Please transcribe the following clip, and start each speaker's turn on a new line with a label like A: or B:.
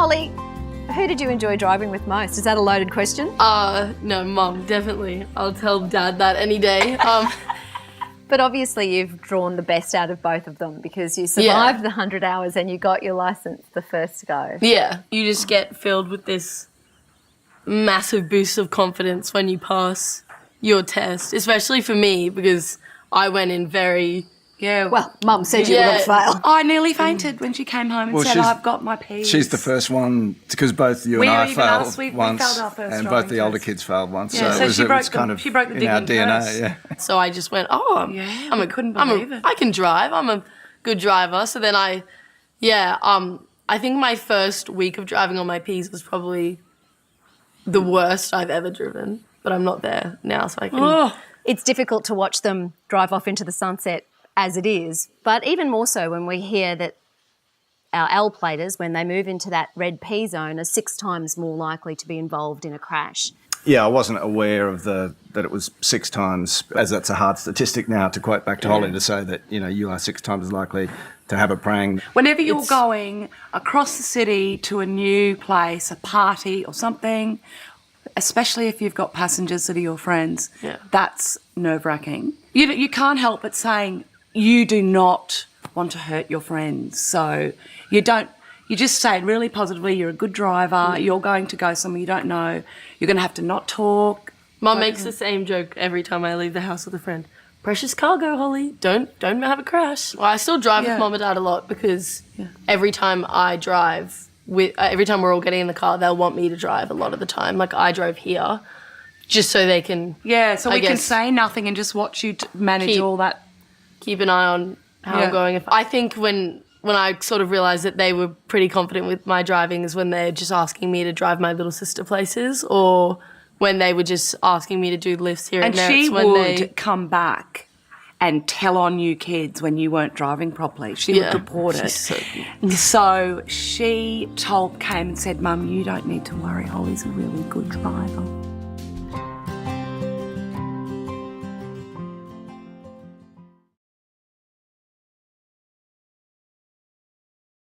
A: Holly, who did you enjoy driving with most? Is that a loaded question?
B: No, Mum, definitely. I'll tell Dad that any day.
A: But obviously you've drawn the best out of both of them because you survived the 100 hours and you got your licence the first go.
B: Yeah, you just get filled with this massive boost of confidence when you pass your test, especially for me because I went in very...
C: Yeah.
A: Well, Mum said you were going to fail.
C: I nearly fainted when she came home and said, I've got my P's.
D: She's the first one, because both you and I failed
C: we
D: once,
C: failed our first
D: and both the older
C: test.
D: kids failed once.
C: Yeah, so she broke the
D: in our
C: digging
D: DNA.
C: first.
D: Yeah.
B: So I just went,
C: couldn't believe it.
B: I can drive. I'm a good driver. So then I think my first week of driving on my P's was probably the worst I've ever driven. But I'm not there now, so I can...
A: It's difficult to watch them drive off into the sunset as it is, but even more so when we hear that our L-platers, when they move into that red P zone, are 6 times more likely to be involved in a crash.
D: Yeah, I wasn't aware of that it was 6 times, as that's a hard statistic now, to quote back to Holly, to say that, you are 6 times likely to have a prang.
C: Whenever you're going across the city to a new place, a party or something, especially if you've got passengers that are your friends, that's nerve-wracking. You can't help but saying you do not want to hurt your friends. So you just say it really positively, you're a good driver, you're going to go somewhere you don't know, you're going to have to not talk.
B: Mum makes the same joke every time I leave the house with a friend. Precious cargo, Holly. Don't have a crash. Well, I still drive with Mum and Dad a lot because every time I drive, every time we're all getting in the car, they'll want me to drive a lot of the time. Like I drove here just so they can...
C: Yeah, so we can say nothing and just watch you manage all that.
B: Keep an eye on how I'm going. I think when I sort of realised that they were pretty confident with my driving is when they're just asking me to drive my little sister places, or when they were just asking me to do lifts here and there.
C: And she would come back and tell on you kids when you weren't driving properly. She would report it. So she came and said, Mum, you don't need to worry, Holly's a really good driver.